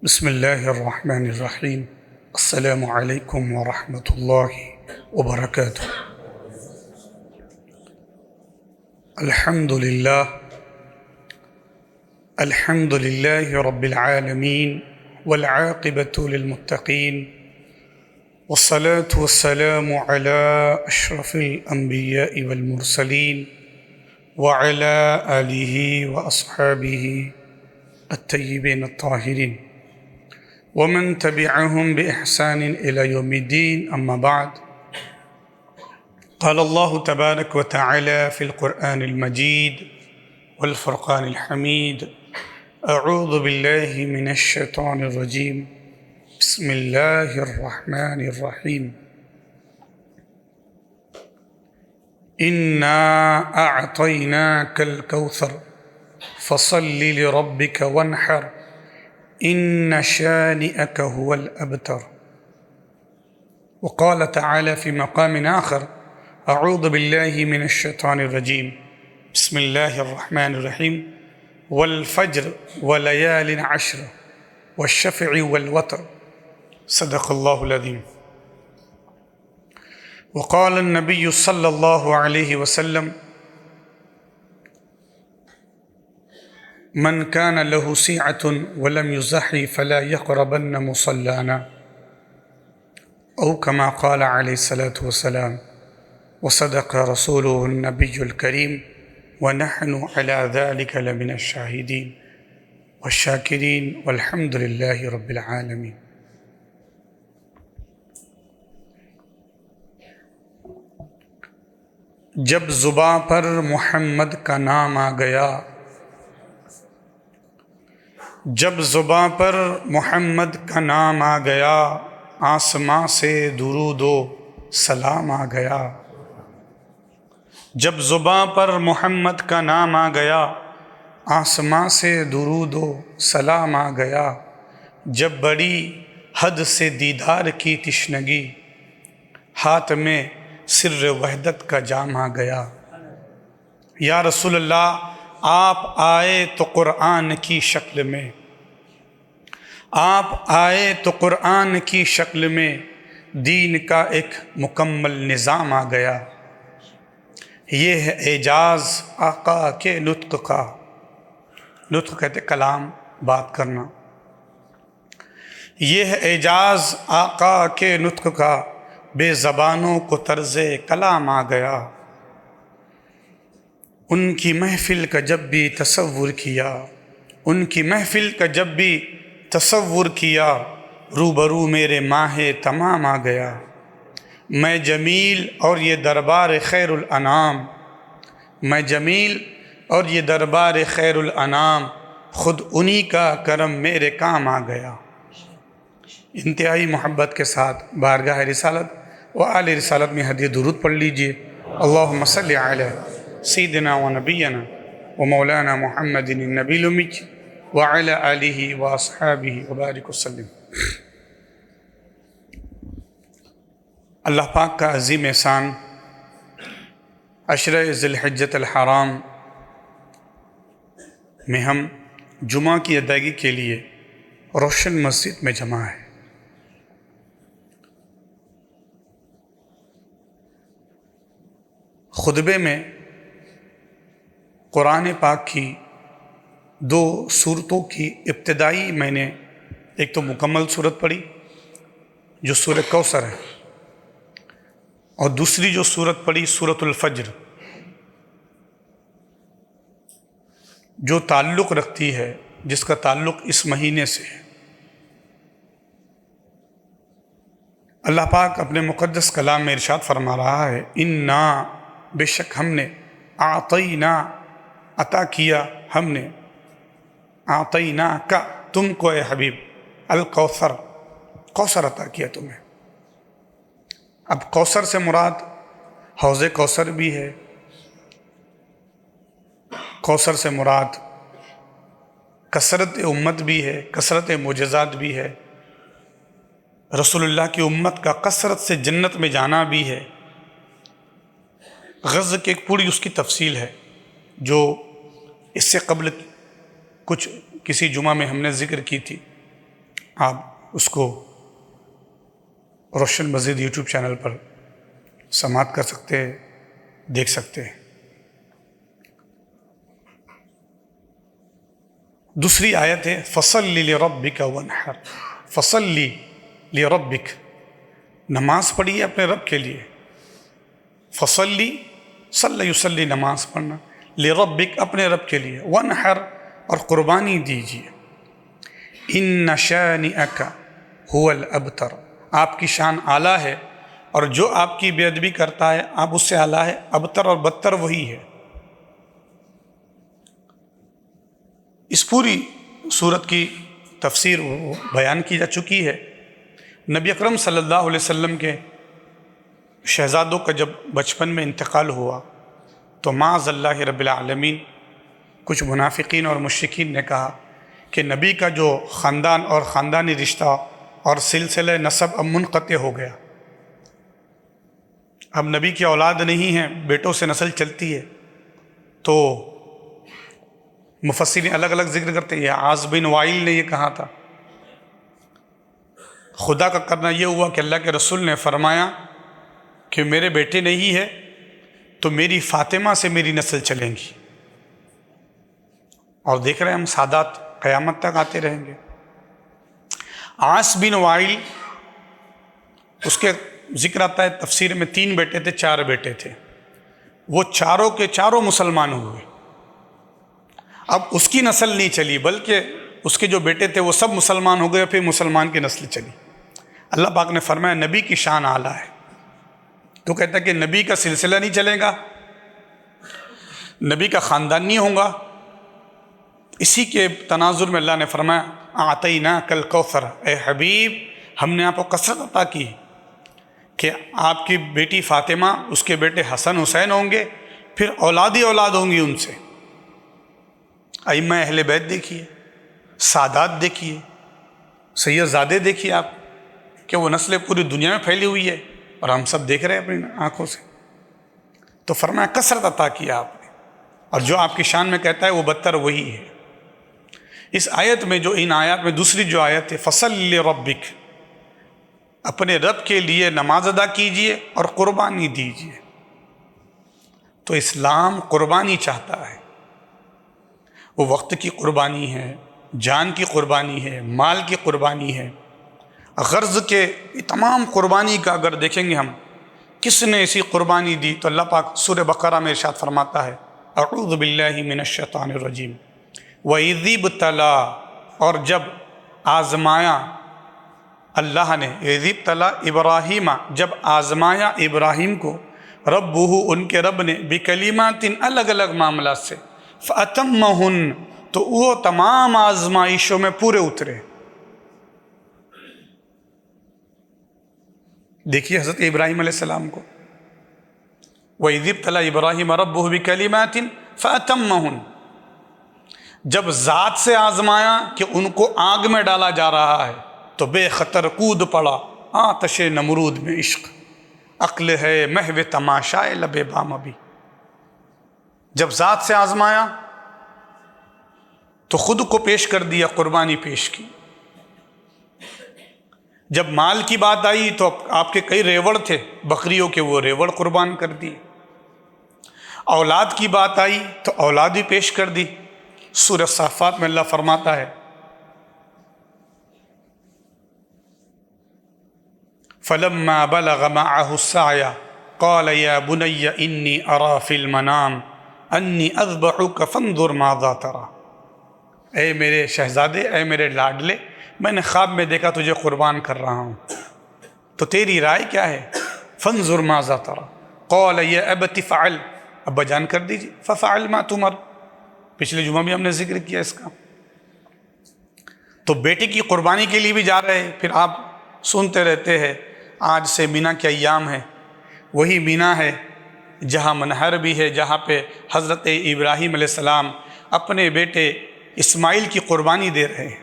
بسم اللہ الرحمن الرحیم۔ السلام علیکم ورحمۃ اللہ وبرکاتہ۔ الحمد للہ رب العالمین والعاقبۃ للمتقین والصلاة والسلام علی اشرف الانبیاء والمرسلین وعلی آلہ واصحابہ الطیبین الطاہرین ومن تبعهم بإحسان إلى يوم الدين، أما بعد، قال الله تبارك وتعالى في القرآن المجيد والفرقان الحميد: أعوذ بالله من الشيطان الرجيم، بسم الله الرحمن الرحيم، إنا أعطيناك الكوثر فصل لربك وانحر إن شانئك هو الأبتر۔ وقال تعالى في مقام آخر: أعوذ بالله من الشيطان الرجيم، بسم الله الرحمن الرحيم، والفجر وليال عشر والشفع والوتر، صدق الله العظيم۔ وقال النبي صلى الله عليه وسلم: من كان له سعة ولم يزحي فلا يقربن مصلانا، أو كما قال عليه الصلاة والسلام، وصدق رسوله النبي الكريم، ونحن على ذلك لمن الشاهدين والشاكرين والحمد لله رب العالمين۔ جب زباں پر محمد کا نام آ گیا، جب زباں پر محمد کا نام آ گیا، آسماں سے درود و سلام آ گیا۔ جب زباں پر محمد کا نام آ گیا، آسماں سے درود و سلام آ گیا۔ جب بڑی حد سے دیدار کی تشنگی، ہاتھ میں سر وحدت کا جام آ گیا۔ یا رسول اللہ، آپ آئے تو قرآن کی شکل میں، آپ آئے تو قرآن کی شکل میں، دین کا ایک مکمل نظام آ گیا۔ یہ ہے اعجاز آقا کے نطق کا، نطق کہتے کلام، بات کرنا۔ یہ ہے اعجاز آقا کے نطق کا، بے زبانوں کو طرز کلام آ گیا۔ ان کی محفل کا جب بھی تصور کیا، ان کی محفل کا جب بھی تصور کیا، روبرو میرے ماہ تمام آ گیا۔ میں جمیل اور یہ دربار خیر الانام، میں جمیل اور یہ دربار خیر الانام، خود انہی کا کرم میرے کام آ گیا۔ انتہائی محبت کے ساتھ بارگاہ رسالت و آل رسالت میں ہدیہ درود پڑھ لیجئے۔ اللہم صلی علی سیدنا و نبینا و مولانا محمد النبی الأمی وعلی آلہ و اصحابہ وبارک وسلم۔ اللہ پاک کا عظیم احسان، عشرہ ذی الحجۃ الحرام میں ہم جمعہ کی ادائیگی کے لیے روشن مسجد میں جمع ہے۔ خطبے میں قرآن پاک کی دو صورتوں کی ابتدائی میں نے ایک تو مکمل صورت پڑھی جو سورہ کوثر ہے، اور دوسری جو صورت پڑھی سورۃ الفجر، جو تعلق رکھتی ہے، جس کا تعلق اس مہینے سے ہے۔ اللہ پاک اپنے مقدس کلام میں ارشاد فرما رہا ہے: انا، بے شک ہم نے، اعطینا، عطا کیا ہم نے، اعطینا کا، تم کو اے حبیب، الکوثر، کوثر عطا کیا تمہیں۔ اب کوثر سے مراد حوض کوثر بھی ہے، کوثر سے مراد کثرت امت بھی ہے، کثرت معجزات بھی ہے، رسول اللہ کی امت کا کثرت سے جنت میں جانا بھی ہے۔ غزہ کی ایک پوری اس کی تفصیل ہے جو اس سے قبل کچھ کسی جمعہ میں ہم نے ذکر کی تھی، آپ اس کو روشن مسجد یوٹیوب چینل پر سماعت کر سکتے ہیں، دیکھ سکتے ہیں۔ دوسری آیت ہے فَصَلِّ لِرَبِّكَ وَانْحَرْ، فَصَلِّ لِرَبِّكَ، نماز پڑھیے اپنے رب کے لیے، فصلی صلی یصلی نماز پڑھنا، لربک اپنے رب کے لیے، وانحر اور قربانی دیجیے، ان شانئک هو الابتر، آپ کی شان اعلیٰ ہے اور جو آپ کی بے ادبی کرتا ہے آپ اس سے اعلیٰ ہے، ابتر اور بدتر وہی ہے۔ اس پوری صورت کی تفسیر بیان کی جا چکی ہے۔ نبی اکرم صلی اللہ علیہ وسلم کے شہزادوں کا جب بچپن میں انتقال ہوا تو معاذ اللہ رب العالمین کچھ منافقین اور مشرکین نے کہا کہ نبی کا جو خاندان اور خاندانی رشتہ اور سلسلہ نسب اب منقطع ہو گیا، اب نبی کی اولاد نہیں ہیں، بیٹوں سے نسل چلتی ہے۔ تو مفسرین الگ الگ ذکر کرتے ہیں، عاص بن وائل نے یہ کہا تھا، خدا کا کرنا یہ ہوا کہ اللہ کے رسول نے فرمایا کہ میرے بیٹے نہیں ہے تو میری فاطمہ سے میری نسل چلیں گی، اور دیکھ رہے ہیں ہم سادات قیامت تک آتے رہیں گے۔ عاص بن وائل، اس کے ذکر آتا ہے تفسیر میں 3 بیٹے تھے، 4 بیٹے تھے، وہ چاروں کے چاروں مسلمان ہوئے۔ اب اس کی نسل نہیں چلی بلکہ اس کے جو بیٹے تھے وہ سب مسلمان ہو گئے، پھر مسلمان کی نسل چلی۔ اللہ پاک نے فرمایا نبی کی شان اعلیٰ ہے، تو کہتا ہے کہ نبی کا سلسلہ نہیں چلے گا، نبی کا خاندان نہیں ہوگا۔ اسی کے تناظر میں اللہ نے فرمایا اعطیناک الکوثر، اے حبیب ہم نے آپ کو کثرت عطا کی کہ آپ کی بیٹی فاطمہ، اس کے بیٹے حسن حسین ہوں گے، پھر اولادی اولاد ہوں گی ان سے۔ ائمہ اہل بیت دیکھیے، سادات دیکھیے، سید زادے دیکھیے آپ، کہ وہ نسلیں پوری دنیا میں پھیلی ہوئی ہے اور ہم سب دیکھ رہے ہیں اپنی آنکھوں سے۔ تو فرمایا کثرت عطا کیا آپ نے، اور جو آپ کی شان میں کہتا ہے وہ بدتر وہی ہے۔ اس آیت میں جو ان آیات میں دوسری جو آیت ہے فصل لربک، اپنے رب کے لیے نماز ادا کیجئے اور قربانی دیجئے۔ تو اسلام قربانی چاہتا ہے، وہ وقت کی قربانی ہے، جان کی قربانی ہے، مال کی قربانی ہے، غرض کے تمام قربانی کا اگر دیکھیں گے ہم کس نے ایسی قربانی دی تو اللہ پاک سورہ بقرہ میں ارشاد فرماتا ہے اعوذ باللہ من الشیطان الرجیم وَإِذِ ابْتَلَىٰ، اور جب آزمایا اللہ نے، اِذِ ابْتَلَىٰ ابراہیم، جب آزمایا ابراہیم کو ربہ، ان کے رب نے، بکلمات، الگ الگ معاملات سے، فَأَتَمَّهُنْ، تو وہ تمام آزمائشوں میں پورے اترے۔ دیکھیے حضرت ابراہیم علیہ السلام کو، وَإِذِ ابْتَلَىٰ إِبْرَاهِيمَ رَبُّهُ بِكَلِمَاتٍ فَأَتَمَّهُنْ، جب ذات سے آزمایا کہ ان کو آگ میں ڈالا جا رہا ہے تو بے خطر کود پڑا آتش نمرود میں عشق، عقل ہے محو تماشائے لب بام ابھی۔ جب ذات سے آزمایا تو خود کو پیش کر دیا، قربانی پیش کی۔ جب مال کی بات آئی تو آپ کے کئی ریوڑ تھے بکریوں کے، وہ ریوڑ قربان کر دی۔ اولاد کی بات آئی تو اولاد بھی پیش کر دی۔ سورہ صافات میں اللہ فرماتا ہے فَلَمَّا بَلَغَ مَعَهُ السَّعْيَ قَالَ يَا بُنَيَّ إِنِّي أَرَىٰ فِي الْمَنَامِ أَنِّي أَذْبَحُكَ فَانظُرْ مَاذَا تَرَىٰ، اے میرے شہزادے، اے میرے لاڈلے، میں نے خواب میں دیکھا تجھے قربان کر رہا ہوں، تو تیری رائے کیا ہے؟ فَانظُرْ مَاذَا تَرَىٰ قَالَ يَا أَبَتِ فَعَلْ، ابا جان کر دیجیے، فَفَعَلْ مَا تُؤْمَرُ، پچھلے جمعہ بھی ہم نے ذکر کیا اس کا۔ تو بیٹے کی قربانی کے لیے بھی جا رہے ہیں، پھر آپ سنتے رہتے ہیں آج سے مینا کے ایام ہے، وہی مینا ہے جہاں منحر بھی ہے، جہاں پہ حضرت ابراہیم علیہ السلام اپنے بیٹے اسماعیل کی قربانی دے رہے ہیں،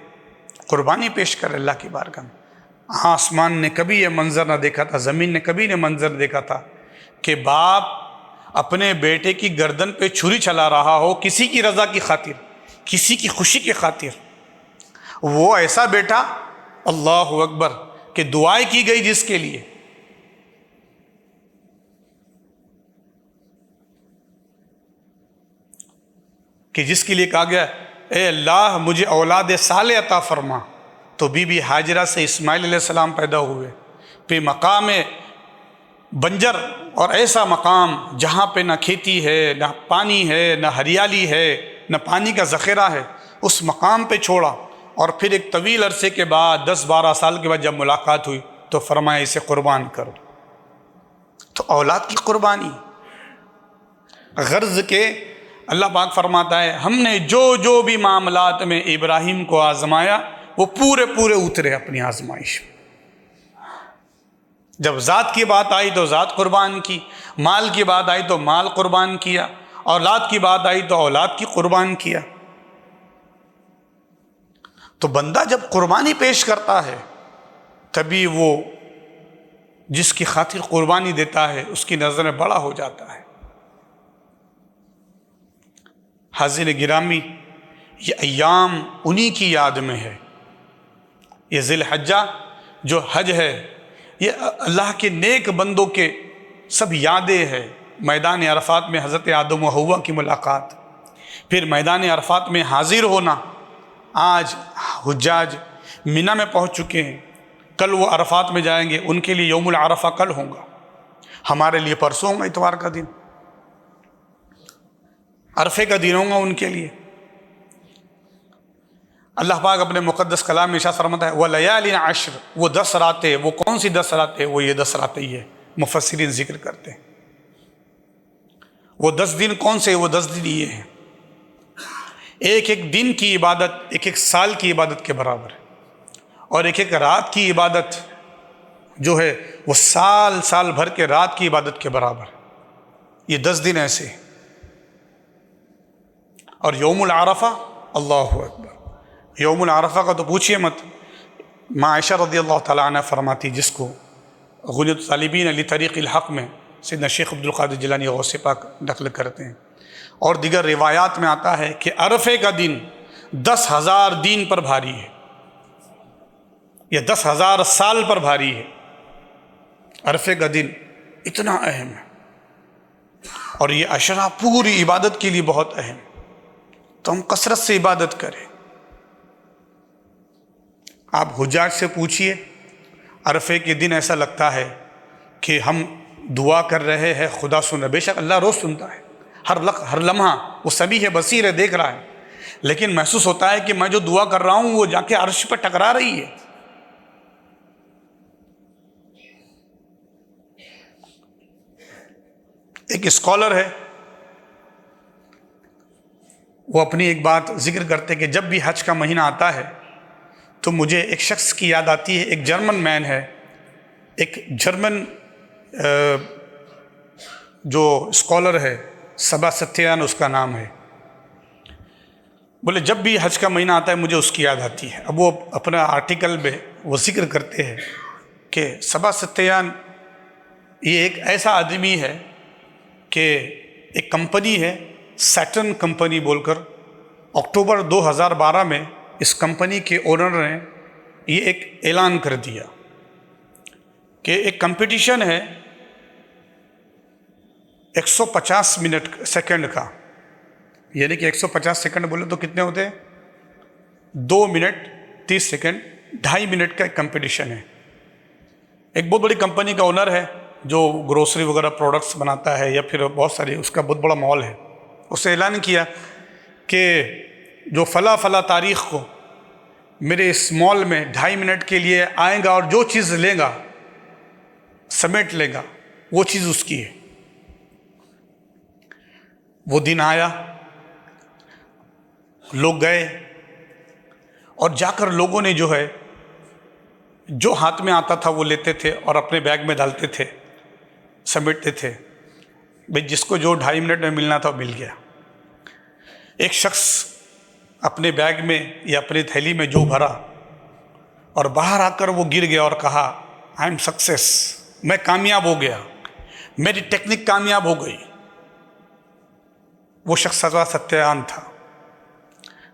قربانی پیش کر اللہ کی بارگاہ میں۔ آسمان نے کبھی یہ منظر نہ دیکھا تھا، زمین نے کبھی نہ منظر دیکھا تھا کہ باپ اپنے بیٹے کی گردن پہ چھری چلا رہا ہو کسی کی رضا کی خاطر، کسی کی خوشی کی خاطر، وہ ایسا بیٹا، اللہ اکبر، کہ دعائیں کی گئی جس کے لیے، کہ جس کے لیے کہا گیا اے اللہ مجھے اولاد صالح عطا فرما، تو بی بی ہاجرہ سے اسماعیل علیہ السلام پیدا ہوئے۔ پھر مقام بنجر، اور ایسا مقام جہاں پہ نہ کھیتی ہے، نہ پانی ہے، نہ ہریالی ہے، نہ پانی کا ذخیرہ ہے، اس مقام پہ چھوڑا، اور پھر ایک طویل عرصے کے بعد 10-12 سال کے بعد جب ملاقات ہوئی تو فرمایا اسے قربان کرو۔ تو اولاد کی قربانی، غرض کے اللہ پاک فرماتا ہے ہم نے جو بھی معاملات میں ابراہیم کو آزمایا وہ پورے اترے اپنی آزمائش میں۔ جب ذات کی بات آئی تو ذات قربان کی، مال کی بات آئی تو مال قربان کیا، اولاد کی بات آئی تو اولاد کی قربان کیا۔ تو بندہ جب قربانی پیش کرتا ہے تبھی وہ جس کی خاطر قربانی دیتا ہے اس کی نظر میں بڑا ہو جاتا ہے۔ حاضرین گرامی، یہ ایام انہی کی یاد میں ہے۔ یہ ذی الحجہ جو حج ہے یہ اللہ کے نیک بندوں کے سب یادیں ہیں۔ میدان عرفات میں حضرت آدم و حوا کی ملاقات، پھر میدان عرفات میں حاضر ہونا۔ آج حجاج منی میں پہنچ چکے ہیں، کل وہ عرفات میں جائیں گے، ان کے لیے یوم العرفہ کل ہوگا، ہمارے لیے پرسوں ہوگا اتوار کا دن، عرفے کا دن ہوگا ان کے لیے۔ اللہ پاک اپنے مقدس کلام میں ارشاد فرماتا ہے وَلَيَالٍ عَشْرٍ، وہ 10 راتیں، وہ کون سی 10 راتیں؟ وہ یہ 10 راتیں ہی ہے، مفسرین ذکر کرتے ہیں۔ وہ 10 دن کون سے؟ وہ 10 دن یہ ہیں، ایک ایک دن کی عبادت ایک ایک سال کی عبادت کے برابر ہے، اور ایک ایک رات کی عبادت جو ہے وہ سال بھر کے رات کی عبادت کے برابر ہے۔ یہ 10 دن ایسے ہیں۔ اور یوم العرفہ، اللہ اکبر، یوم العرفہ کا تو پوچھئے مت۔ ماں عائشہ رضی اللہ تعالیٰ عنہ فرماتی، جس کو غنیۃ الطالبین لطریق الحق میں سیدنا شیخ عبد القادر جیلانی غوث پاک نقل کرتے ہیں، اور دیگر روایات میں آتا ہے کہ عرفے کا دن 10,000 دین پر بھاری ہے، یا 10,000 سال پر بھاری ہے۔ عرفے کا دن اتنا اہم ہے، اور یہ عشرہ پوری عبادت کے لیے بہت اہم، تو ہم کثرت سے عبادت کریں۔ آپ حجاج سے پوچھئے، عرفے کے دن ایسا لگتا ہے کہ ہم دعا کر رہے ہیں، خدا سن رہا، بے شک اللہ روز سنتا ہے، ہر لمحہ وہ سمیع ہے، بصیر ہے، دیکھ رہا ہے، لیکن محسوس ہوتا ہے کہ میں جو دعا کر رہا ہوں وہ جا کے عرش پر ٹکرا رہی ہے۔ ایک اسکالر ہے، وہ اپنی ایک بات ذکر کرتے کہ جب بھی حج کا مہینہ آتا ہے تو مجھے ایک شخص کی یاد آتی ہے، ایک جرمن مین ہے، ایک جرمن جو اسکالر ہے، سباستیان اس کا نام ہے۔ بولے جب بھی حج کا مہینہ آتا ہے مجھے اس کی یاد آتی ہے۔ اب وہ اپنا آرٹیکل میں وہ ذکر کرتے ہیں کہ سباستیان یہ ایک ایسا آدمی ہے کہ ایک کمپنی ہے سیٹرن کمپنی بول کر، اکتوبر 2012 میں اس کمپنی کے اونر نے یہ ایک اعلان کر دیا کہ ایک کمپٹیشن ہے 150 سیکنڈ کا، یعنی کہ 150 سیکنڈ بولے تو کتنے ہوتے ہیں؟ 2 منٹ 30 سیکنڈ، 2.5 منٹ کا ایک کمپٹیشن ہے۔ ایک بہت بڑی کمپنی کا اونر ہے جو گروسری وغیرہ پروڈکٹس بناتا ہے، یا پھر بہت ساری، اس کا بہت بڑا مال ہے۔ اس نے اعلان کیا کہ جو فلاں تاریخ کو میرے اس مال میں 2.5 منٹ کے لیے آئیں گا اور جو چیز لے گا سمیٹ لے گا، وہ چیز اس کی ہے۔ وہ دن آیا، لوگ گئے، اور جا کر لوگوں نے جو ہے جو ہاتھ میں آتا تھا وہ لیتے تھے اور اپنے بیگ میں ڈالتے تھے، سمیٹتے تھے، بھئی جس کو جو 2.5 منٹ میں ملنا تھا وہ مل گیا۔ ایک شخص اپنے بیگ میں یا اپنی تھیلی میں جو بھرا اور باہر آ کر وہ گر گیا اور کہا آئی ایم سکسیس، میں کامیاب ہو گیا، میری ٹیکنک کامیاب ہو گئی۔ وہ شخص سباستیان تھا۔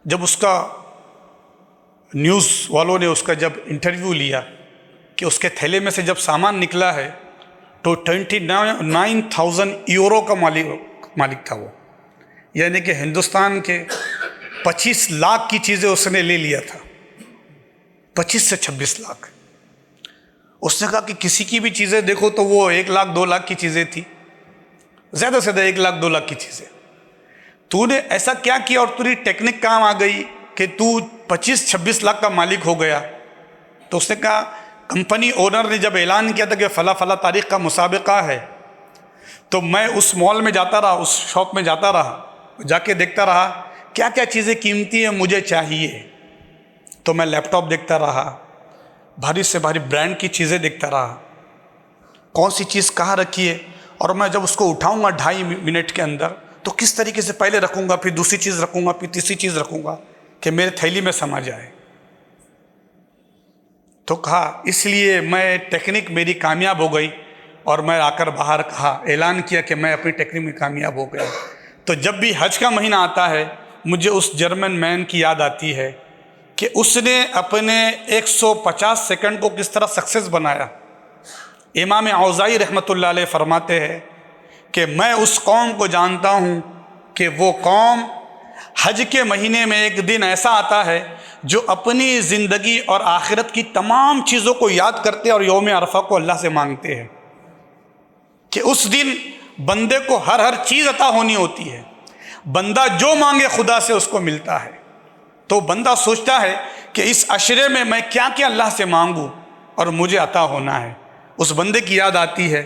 جب اس کا نیوز والوں نے اس کا جب انٹرویو لیا کہ اس کے تھیلے میں سے جب سامان نکلا ہے تو 29,000 یورو کا مالک تھا وہ، یعنی کہ ہندوستان کے 25 لاکھ کی چیزیں اس نے لے لیا تھا، 25 سے 26 لاکھ۔ اس نے کہا کہ کسی کی بھی چیزیں دیکھو تو وہ 1 لاکھ 2 لاکھ کی چیزیں تھی، زیادہ سے زیادہ 1 لاکھ 2 لاکھ کی چیزیں۔ تو نے ایسا کیا کیا اور تیری ٹیکنک کام آ گئی کہ تو 25-26 لاکھ کا مالک ہو گیا؟ تو اس نے کہا کمپنی اونر نے جب اعلان کیا تھا کہ فلاں فلاں تاریخ کا مسابقہ ہے، تو میں اس مال میں جاتا رہا، اس شاپ میں جاتا رہا، جا کے دیکھتا رہا کیا کیا چیزیں قیمتی ہیں مجھے چاہیے۔ تو میں لیپ ٹاپ دیکھتا رہا، بھاری سے بھاری برانڈ کی چیزیں دیکھتا رہا، کون سی چیز کہاں رکھی ہے، اور میں جب اس کو اٹھاؤں گا 2.5 منٹ کے اندر تو کس طریقے سے پہلے رکھوں گا، پھر دوسری چیز رکھوں گا، پھر تیسری چیز رکھوں گا کہ میرے تھیلی میں سما جائے۔ تو کہا اس لیے میں ٹیکنک میری کامیاب ہو گئی، اور میں آ کر باہر کہا، اعلان کیا کہ میں اپنی ٹیکنک میں کامیاب ہو گیا۔ تو جب بھی حج کا مہینہ آتا ہے مجھے اس جرمن مین کی یاد آتی ہے کہ اس نے اپنے 150 سیکنڈ کو کس طرح سکسیس بنایا۔ امام اوزاعی رحمۃ اللہ علیہ فرماتے ہیں کہ میں اس قوم کو جانتا ہوں کہ وہ قوم حج کے مہینے میں ایک دن ایسا آتا ہے جو اپنی زندگی اور آخرت کی تمام چیزوں کو یاد کرتے اور یوم عرفہ کو اللہ سے مانگتے ہیں کہ اس دن بندے کو ہر چیز عطا ہونی ہوتی ہے، بندہ جو مانگے خدا سے اس کو ملتا ہے۔ تو بندہ سوچتا ہے کہ اس عشرے میں کیا کیا اللہ سے مانگوں اور مجھے عطا ہونا ہے، اس بندے کی یاد آتی ہے۔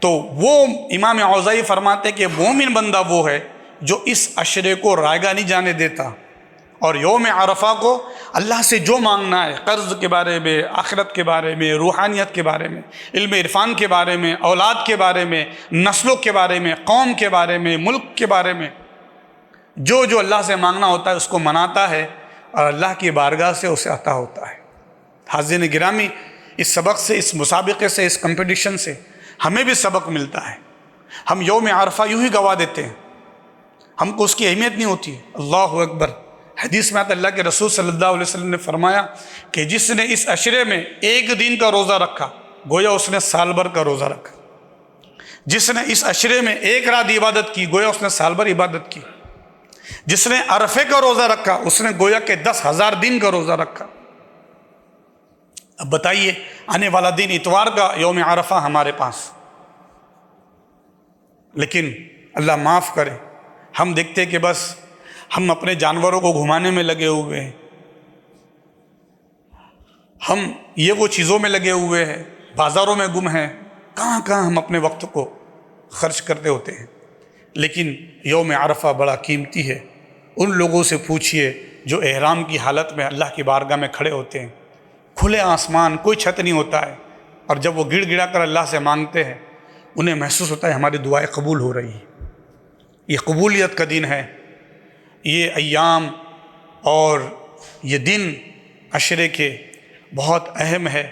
تو وہ امام اوزاعی فرماتے کہ مومن بندہ وہ ہے جو اس عشرے کو رائگاں نہیں جانے دیتا، اور یوم عرفہ کو اللہ سے جو مانگنا ہے، قرض کے بارے میں، آخرت کے بارے میں، روحانیت کے بارے میں، علم عرفان کے بارے میں، اولاد کے بارے میں، نسلوں کے بارے میں، قوم کے بارے میں، ملک کے بارے میں، جو اللہ سے مانگنا ہوتا ہے اس کو مناتا ہے اور اللہ کی بارگاہ سے اسے عطا ہوتا ہے۔ حاضرین گرامی، اس سبق سے، اس مسابقے سے، اس کمپٹیشن سے ہمیں بھی سبق ملتا ہے۔ ہم یوم عرفہ یوں ہی گوا دیتے ہیں، ہم کو اس کی اہمیت نہیں ہوتی۔ اللہ اکبر، حدیث میں آتا اللہ کے رسول صلی اللہ علیہ وسلم نے فرمایا کہ جس نے اس عشرے میں 1 دن کا روزہ رکھا گویا اس نے سال بھر کا روزہ رکھا، جس نے اس عشرے میں 1 رات عبادت کی گویا اس نے سال بھر عبادت کی، جس نے عرفے کا روزہ رکھا اس نے گویا کہ 10,000 دن کا روزہ رکھا۔ اب بتائیے آنے والا دن اتوار کا یوم عرفہ ہمارے پاس، لیکن اللہ معاف کرے ہم دیکھتے کہ بس ہم اپنے جانوروں کو گھمانے میں لگے ہوئے ہیں، ہم یہ وہ چیزوں میں لگے ہوئے ہیں، بازاروں میں گم ہیں، کہاں ہم اپنے وقت کو خرچ کرتے ہوتے ہیں۔ لیکن یوم عرفہ بڑا قیمتی ہے۔ ان لوگوں سے پوچھئے جو احرام کی حالت میں اللہ کی بارگاہ میں کھڑے ہوتے ہیں، کھلے آسمان، کوئی چھت نہیں ہوتا ہے، اور جب وہ گڑ گڑا کر اللہ سے مانگتے ہیں انہیں محسوس ہوتا ہے ہماری دعائیں قبول ہو رہی ہیں۔ یہ قبولیت کا دن ہے، یہ ایام اور یہ دن عشرے کے بہت اہم ہے۔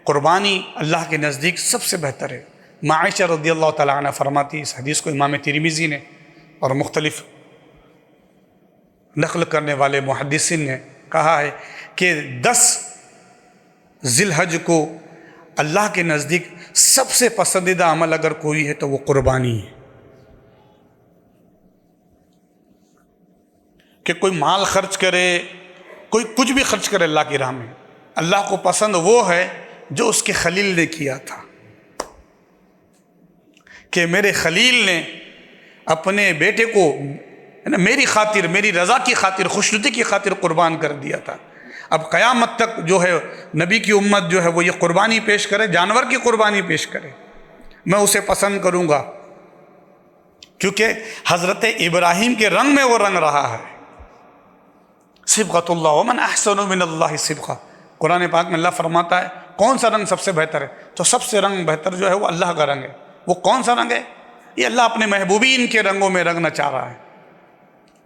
قربانی اللہ کے نزدیک سب سے بہتر ہے۔ عائشہ رضی اللہ تعالیٰ عنہ فرماتی، اس حدیث کو امام ترمذی نے اور مختلف نقل کرنے والے محدثین نے کہا ہے کہ 10 ذی الحج کو اللہ کے نزدیک سب سے پسندیدہ عمل اگر کوئی ہے تو وہ قربانی ہے، کہ کوئی مال خرچ کرے، کوئی کچھ بھی خرچ کرے اللہ کی راہ میں، اللہ کو پسند وہ ہے جو اس کے خلیل نے کیا تھا، کہ میرے خلیل نے اپنے بیٹے کو میری خاطر، میری رضا کی خاطر، خوشنودی کی خاطر قربان کر دیا تھا۔ اب قیامت تک جو ہے نبی کی امت جو ہے وہ یہ قربانی پیش کرے، جانور کی قربانی پیش کرے، میں اسے پسند کروں گا، کیونکہ حضرت ابراہیم کے رنگ میں وہ رنگ رہا ہے۔ صبغۃ اللہ ومن احسن من اللہ صبغہ، قرآن پاک میں اللہ فرماتا ہے کون سا رنگ سب سے بہتر ہے؟ تو سب سے رنگ بہتر جو ہے وہ اللہ کا رنگ ہے۔ وہ کون سا رنگ ہے؟ یہ اللہ اپنے محبوبین کے رنگوں میں رنگنا چاہ رہا ہے،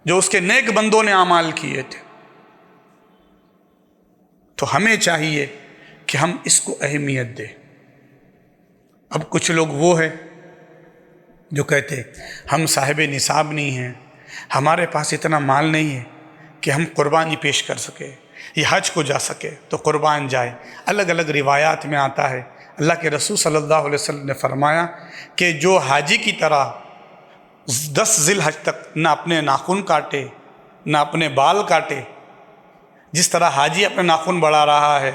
جو اس کے نیک بندوں نے اعمال کیے تھے۔ تو ہمیں چاہیے کہ ہم اس کو اہمیت دیں۔ اب کچھ لوگ وہ ہیں جو کہتے ہم صاحب نصاب نہیں ہیں، ہمارے پاس اتنا مال نہیں ہے کہ ہم قربانی پیش کر سکے، یہ حج کو جا سکے تو قربان جائے۔ الگ الگ روایات میں آتا ہے، اللہ کے رسول صلی اللہ علیہ وسلم نے فرمایا کہ جو حاجی کی طرح 10 ذی الحج تک نہ اپنے ناخن کاٹے نہ اپنے بال کاٹے، جس طرح حاجی اپنے ناخن بڑھا رہا ہے،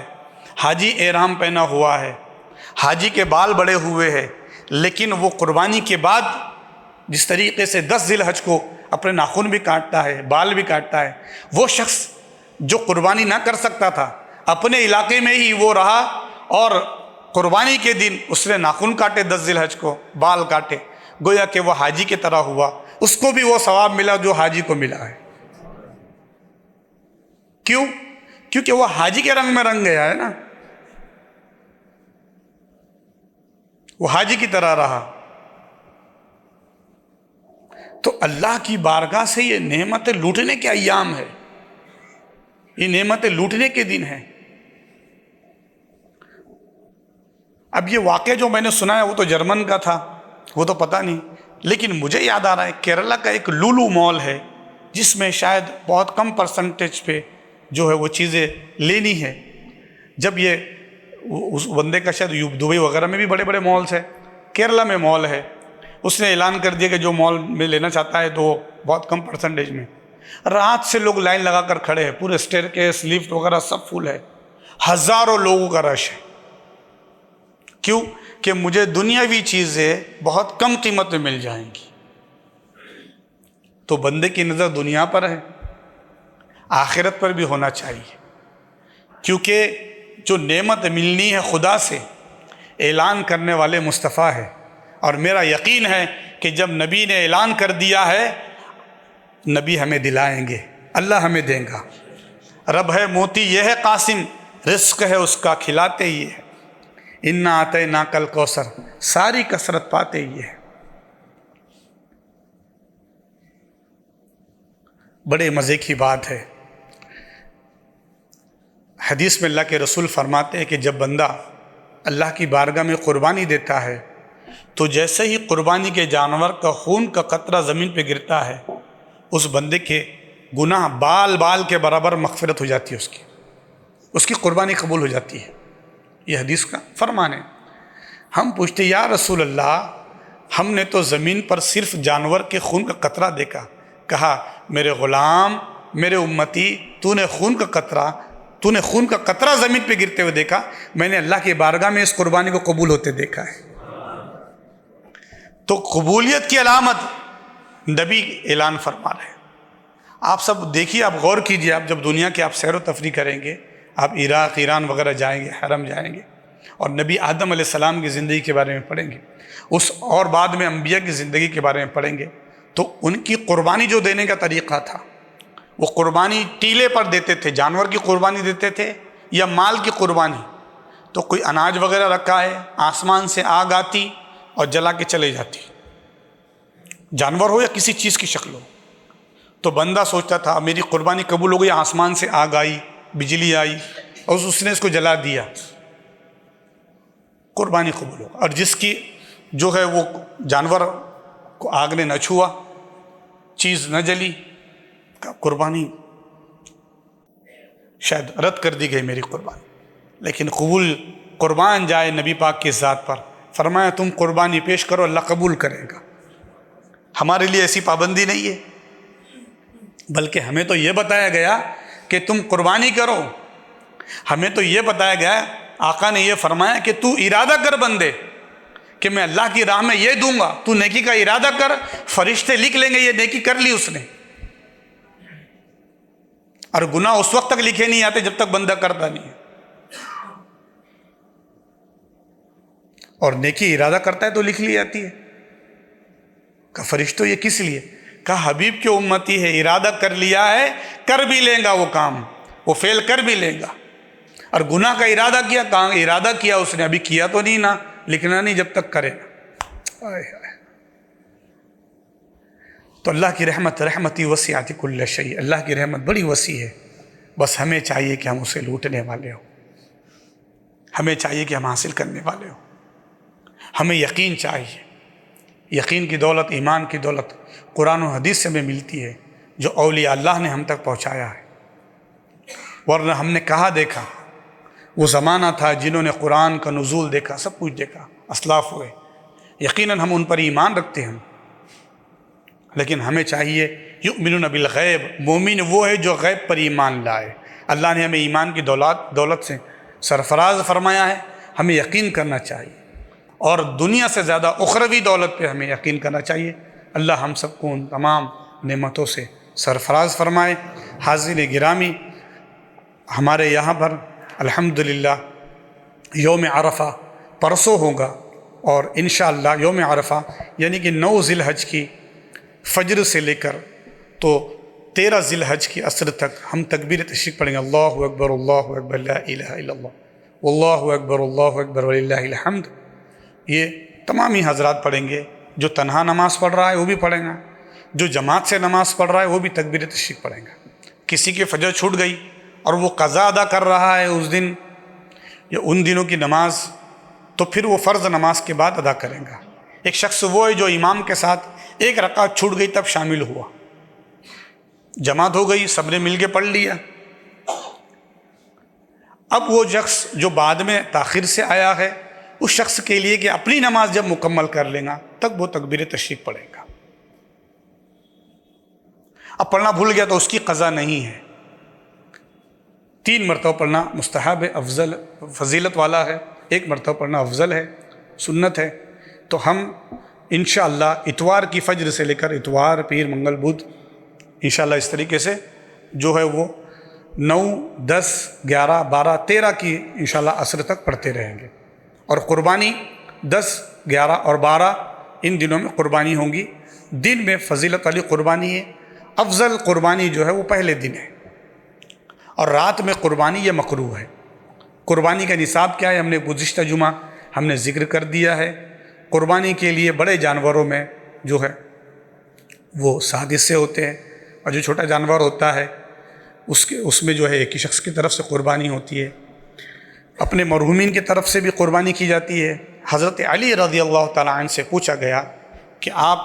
حاجی احرام پہنا ہوا ہے، حاجی کے بال بڑے ہوئے ہیں، لیکن وہ قربانی کے بعد جس طریقے سے 10 ذی الحج کو اپنے ناخن بھی کاٹتا ہے، بال بھی کاٹتا ہے، وہ شخص جو قربانی نہ کر سکتا تھا اپنے علاقے میں ہی وہ رہا اور قربانی کے دن اس نے ناخن کاٹے 10 ذی الحج کو، بال کاٹے، گویا کہ وہ حاجی کی طرح ہوا، اس کو بھی وہ ثواب ملا جو حاجی کو ملا ہے۔ کیوں؟ کیونکہ وہ حاجی کے رنگ میں رنگ گیا ہے نا، وہ حاجی کی طرح رہا۔ تو اللہ کی بارگاہ سے یہ نعمتیں لوٹنے کے ایام ہے، یہ نعمتیں لوٹنے کے دن ہیں۔ اب یہ واقعہ جو میں نے سنا ہے وہ تو جرمن کا تھا، وہ تو پتہ نہیں، لیکن مجھے یاد آ رہا ہے کیرلا کا ایک لولو مال ہے جس میں شاید بہت کم پرسنٹیج پہ جو ہے وہ چیزیں لینی ہے۔ جب یہ اس بندے کا شاید دبئی وغیرہ میں بھی بڑے بڑے مالز ہیں، کیرلا میں مال ہے، اس نے اعلان کر دیا کہ جو مال میں لینا چاہتا ہے تو بہت کم پرسنٹیج میں۔ رات سے لوگ لائن لگا کر کھڑے ہیں، پورے اسٹیئر کیس لفٹ وغیرہ سب فل ہے، ہزاروں لوگوں کا رش ہے۔ کیوں؟ کہ مجھے دنیاوی چیزیں بہت کم قیمت میں مل جائیں گی۔ تو بندے کی نظر دنیا پر ہے، آخرت پر بھی ہونا چاہیے، کیونکہ جو نعمت ملنی ہے خدا سے اعلان کرنے والے مصطفیٰ ہے، اور میرا یقین ہے کہ جب نبی نے اعلان کر دیا ہے نبی ہمیں دلائیں گے، اللہ ہمیں دیں گا۔ رب ہے موتی یہ ہے قاسم، رزق ہے اس کا کھلاتے ہی ہے، انا اعطیناک الکوثر، ساری کثرت پاتے ہی ہے۔ بڑے مزے کی بات ہے، حدیث میں اللہ کے رسول فرماتے ہیں کہ جب بندہ اللہ کی بارگاہ میں قربانی دیتا ہے تو جیسے ہی قربانی کے جانور کا خون کا قطرہ زمین پہ گرتا ہے اس بندے کے گناہ بال بال کے برابر مغفرت ہو جاتی ہے، اس کی قربانی قبول ہو جاتی ہے۔ یہ حدیث کا فرمان ہے۔ ہم پوچھتے یا رسول اللہ، ہم نے تو زمین پر صرف جانور کے خون کا قطرہ دیکھا۔ کہا میرے غلام، میرے امتی، تو نے خون کا قطرہ زمین پہ گرتے ہوئے دیکھا، میں نے اللہ کی بارگاہ میں اس قربانی کو قبول ہوتے دیکھا ہے۔ تو قبولیت کی علامت نبی اعلان فرما رہے ہیں۔ آپ سب دیکھیے، آپ غور کیجیے، آپ جب دنیا کے آپ سیر و تفریح کریں گے، آپ عراق ایران وغیرہ جائیں گے، حرم جائیں گے، اور نبی آدم علیہ السلام کی زندگی کے بارے میں پڑھیں گے، اور بعد میں انبیاء کی زندگی کے بارے میں پڑھیں گے، تو ان کی قربانی جو دینے کا طریقہ تھا، وہ قربانی ٹیلے پر دیتے تھے، جانور کی قربانی دیتے تھے یا مال کی قربانی۔ تو کوئی اناج وغیرہ رکھا ہے، آسمان سے آگ آتی اور جلا کے چلے جاتی، جانور ہو یا کسی چیز کی شکل ہو۔ تو بندہ سوچتا تھا میری قربانی قبول ہو گئی، آسمان سے آگ آئی، بجلی آئی اور اس نے اس کو جلا دیا، قربانی قبول ہوگا۔ اور جس کی جو ہے وہ جانور کو آگ نے نہ چھوا، چیز نہ جلی، قربانی شاید رد کر دی گئی میری قربانی، لیکن قربان جائے نبی پاک کی ذات پر۔ فرمایا تم قربانی پیش کرو، اللہ قبول کرے گا۔ ہمارے لیے ایسی پابندی نہیں ہے، بلکہ ہمیں تو یہ بتایا گیا کہ تم قربانی کرو، ہمیں تو یہ بتایا گیا، آقا نے یہ فرمایا کہ تو ارادہ کر بندے کہ میں اللہ کی راہ میں یہ دوں گا، تو نیکی کا ارادہ کر، فرشتے لکھ لیں گے یہ نیکی کر لی اس نے۔ اور گناہ اس وقت تک لکھے نہیں آتے جب تک بندہ کرتا نہیں ہے، اور نیکی ارادہ کرتا ہے تو لکھ لی جاتی ہے۔ کہ فرشتوں یہ کس لیے؟ کہا حبیب کی امتی ہے، ارادہ کر لیا ہے، کر بھی لیں گا وہ کام، وہ فعل کر بھی لیں گا۔ اور گناہ کا ارادہ کیا، کہاں ارادہ کیا اس نے، ابھی کیا تو نہیں نا، لکھنا نہیں جب تک کرے نا۔ تو اللہ کی رحمتی وسعت کل شیء، اللہ کی رحمت بڑی وسیع ہے، بس ہمیں چاہیے کہ ہم اسے لوٹنے والے ہوں، ہمیں چاہیے کہ ہم حاصل کرنے والے ہوں۔ ہمیں یقین چاہیے، یقین کی دولت، ایمان کی دولت قرآن و حدیث سے ہمیں ملتی ہے۔ جو اولیاء اللہ نے ہم تک پہنچایا ہے، ورنہ ہم نے کہاں دیکھا؟ وہ زمانہ تھا جنہوں نے قرآن کا نزول دیکھا، سب کچھ دیکھا، اسلاف ہوئے، یقیناً ہم ان پر ایمان رکھتے ہیں، لیکن ہمیں چاہیے یؤمنون بالغیب، مومن وہ ہے جو غیب پر ایمان لائے۔ اللہ نے ہمیں ایمان کی دولت سے سرفراز فرمایا ہے، ہمیں یقین کرنا چاہیے، اور دنیا سے زیادہ اخروی دولت پہ ہمیں یقین کرنا چاہیے۔ اللہ ہم سب کو ان تمام نعمتوں سے سرفراز فرمائے۔ حاضرین گرامی، ہمارے یہاں پر الحمدللہ یوم عرفہ پرسوں ہوگا، اور انشاءاللہ یوم عرفہ یعنی کہ 9 ذی الحج کی فجر سے لے کر تو 13 ذی الحج کی عصر تک ہم تکبیر تشریق پڑھیں گے، اللہ اکبر لا الہ الا اللہ، اللہ اکبر وللہ الحمد۔ یہ تمام ہی حضرات پڑھیں گے، جو تنہا نماز پڑھ رہا ہے وہ بھی پڑھیں گا، جو جماعت سے نماز پڑھ رہا ہے وہ بھی تکبیر تشریق پڑھیں گا۔ کسی کی فجر چھوٹ گئی اور وہ قضا ادا کر رہا ہے اس دن یا ان دنوں کی نماز، تو پھر وہ فرض نماز کے بعد ادا کرے گا۔ ایک شخص وہ ہے جو امام کے ساتھ ایک رکعت چھوٹ گئی تب شامل ہوا، جماعت ہو گئی، سب نے مل کے پڑھ لیا، اب وہ شخص جو بعد میں تاخیر سے آیا ہے، اس شخص کے لیے کہ اپنی نماز جب مکمل کر لے گا تب وہ تکبیر تشریق پڑھے گا۔ اب پڑھنا بھول گیا تو اس کی قضا نہیں ہے، 3 مرتبہ پڑھنا مستحب ہے، افضل فضیلت والا ہے، 1 مرتبہ پڑھنا افضل ہے، سنت ہے۔ تو ہم انشاءاللہ اتوار کی فجر سے لے کر اتوار، پیر، منگل، بدھ، انشاءاللہ اس طریقے سے جو ہے وہ 9، 10، 11، 12، 13 کی انشاءاللہ عصر تک پڑھتے رہیں گے، اور قربانی 10، 11 اور 12 ان دنوں میں قربانی ہوں گی۔ دن میں فضیلت والی قربانی ہے، افضل قربانی جو ہے وہ پہلے دن ہے، اور رات میں قربانی یہ مکروہ ہے۔ قربانی کا نصاب کیا ہے؟ ہم نے گزشتہ جمعہ ہم نے ذکر کر دیا ہے۔ قربانی کے لیے بڑے جانوروں میں جو ہے وہ 7 حصے ہوتے ہیں، اور جو چھوٹا جانور ہوتا ہے اس میں جو ہے ایک ہی شخص کی طرف سے قربانی ہوتی ہے۔ اپنے مرحومین کی طرف سے بھی قربانی کی جاتی ہے۔ حضرت علی رضی اللہ تعالیٰ عنہ سے پوچھا گیا کہ آپ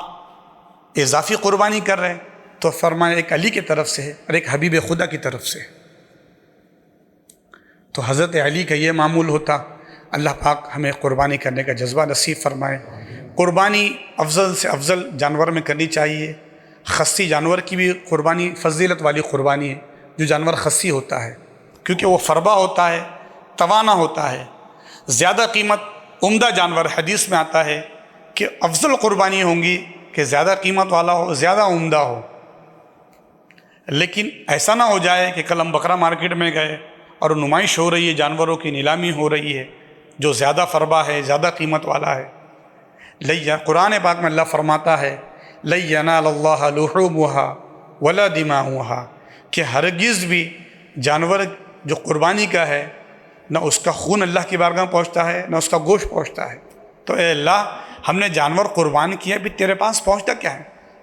اضافی قربانی کر رہے ہیں؟ تو فرمایا ایک علی کی طرف سے ہے اور ایک حبیب خدا کی طرف سے۔ تو حضرت علی کا یہ معمول ہوتا۔ اللہ پاک ہمیں قربانی کرنے کا جذبہ نصیب فرمائے۔ قربانی افضل سے افضل جانور میں کرنی چاہیے۔ خصی جانور کی بھی قربانی فضیلت والی قربانی ہے، جو جانور خصی ہوتا ہے، کیونکہ وہ فربا ہوتا ہے، توانا ہوتا ہے، زیادہ قیمت، عمدہ جانور۔ حدیث میں آتا ہے کہ افضل قربانی ہوں گی کہ زیادہ قیمت والا ہو، زیادہ عمدہ ہو۔ لیکن ایسا نہ ہو جائے کہ کل ہم بکرا مارکیٹ میں گئے اور نمائش ہو رہی ہے، جانوروں کی نیلامی ہو رہی ہے، جو زیادہ فربا ہے، زیادہ قیمت والا ہے۔ قرآن پاک میں اللہ فرماتا ہے لَن يَنَالَ اللَّهَ لُحُومُهَا وَلَا دِمَاؤُهَا، کہ ہرگز بھی جانور جو قربانی کا ہے نہ اس کا خون اللہ کی بارگاہ پہنچتا ہے، نہ اس کا گوشت پہنچتا ہے۔ تو اے اللہ، ہم نے جانور قربان کیا بھی، تیرے پاس پہنچتا کیا ہے؟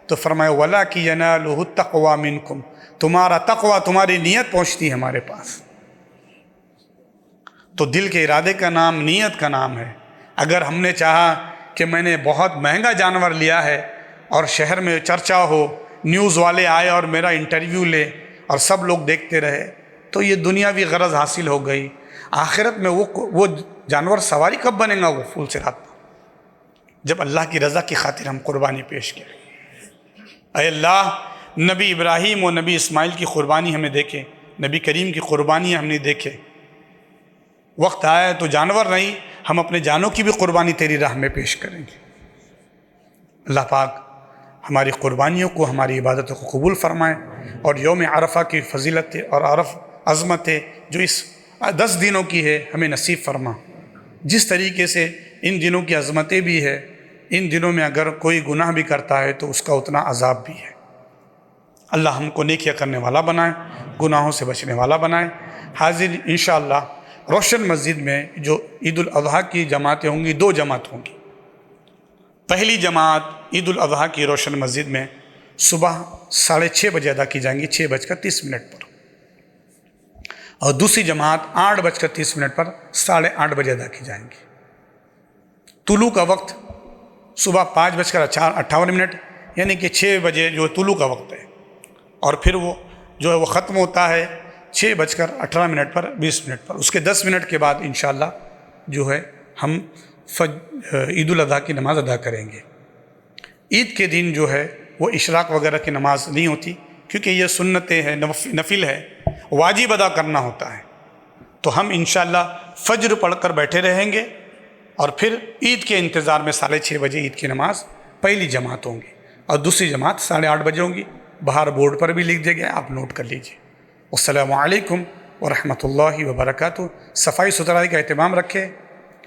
تو فرمایا وَلَٰكِن يَنَالُهُ التَّقْوَىٰ مِنكُمْ، تمہارا تقویٰ، تمہاری نیت پہنچتی ہے ہمارے پاس۔ تو دل کے ارادے کا نام نیت کا نام ہے۔ اگر ہم نے چاہا کہ میں نے بہت مہنگا جانور لیا ہے اور شہر میں چرچا ہو، نیوز والے آئے اور میرا انٹرویو لے اور سب لوگ دیکھتے رہے، تو یہ دنیاوی غرض حاصل ہو گئی۔ آخرت میں وہ جانور سواری کب بنے گا؟ وہ پھول سے رات جب اللہ کی رضا کی خاطر ہم قربانی پیش کریں۔ اے اللہ، نبی ابراہیم و نبی اسماعیل کی قربانی ہمیں دیکھے، نبی کریم کی قربانی ہم نے دیکھے۔ وقت آیا تو جانور نہیں، ہم اپنے جانوں کی بھی قربانی تیری راہ میں پیش کریں گے۔ اللہ پاک ہماری قربانیوں کو، ہماری عبادتوں کو قبول فرمائے، اور یوم عرفہ کی فضیلت اور عظمت جو اس 10 دنوں کی ہے ہمیں نصیب فرما۔ جس طریقے سے ان دنوں کی عظمتیں بھی ہے، ان دنوں میں اگر کوئی گناہ بھی کرتا ہے تو اس کا اتنا عذاب بھی ہے۔ اللہ ہم کو نیکیاں کرنے والا بنائے، گناہوں سے بچنے والا بنائے۔ حاضر انشاءاللہ روشن مسجد میں جو عید الاضحیٰ کی جماعتیں ہوں گی، 2 جماعت ہوں گی۔ پہلی جماعت عید الاضحیٰ کی روشن مسجد میں صبح 6:30 بجے ادا کی جائیں گی، 6:30 پر، اور دوسری جماعت 8:30 پر 8:30 بجے ادا کی جائیں گی۔ طلوع کا وقت صبح 5:58 یعنی کہ 6 بجے جو طلوع کا وقت ہے، اور پھر وہ جو ہے وہ ختم ہوتا ہے 6:18 پر 20 پر. اس کے 10 منٹ کے بعد انشاءاللہ جو ہے ہم عید الاضحیٰ کی نماز ادا کریں گے. عید کے دن جو ہے وہ اشراق وغیرہ کی نماز نہیں ہوتی، کیونکہ یہ سنتیں ہیں، نفل ہے، واجب ادا کرنا ہوتا ہے. تو ہم انشاءاللہ فجر پڑھ کر بیٹھے رہیں گے، اور پھر عید کے انتظار میں 6:30 بجے عید کی نماز پہلی جماعت ہوں گی، اور دوسری جماعت 8:30 بجے ہوں گی. باہر بورڈ پر بھی لکھ دیا گیا، آپ نوٹ کر لیجئے. السلام علیکم ورحمۃ اللہ وبرکاتہ. صفائی ستھرائی کا اہتمام رکھیں،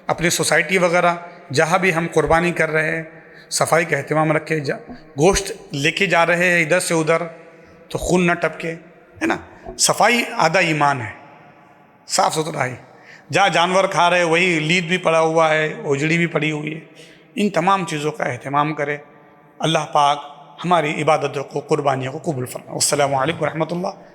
اپنی سوسائٹی وغیرہ جہاں بھی ہم قربانی کر رہے ہیں صفائی کا اہتمام رکھیں. گوشت لے کے جا رہے ہیں ادھر سے ادھر تو خون نہ ٹپکے، ہے نا. صفائی آدھا ایمان ہے، صاف ستھرائی. جہاں جانور کھا رہے وہی لید بھی پڑا ہوا ہے، اجڑی بھی پڑی ہوئی ہے. ان تمام چیزوں کا اہتمام کرے. اللہ پاک ہماری عبادتوں کو، قربانیوں کو قبول فرمائے. السلام علیکم ورحمۃ اللہ.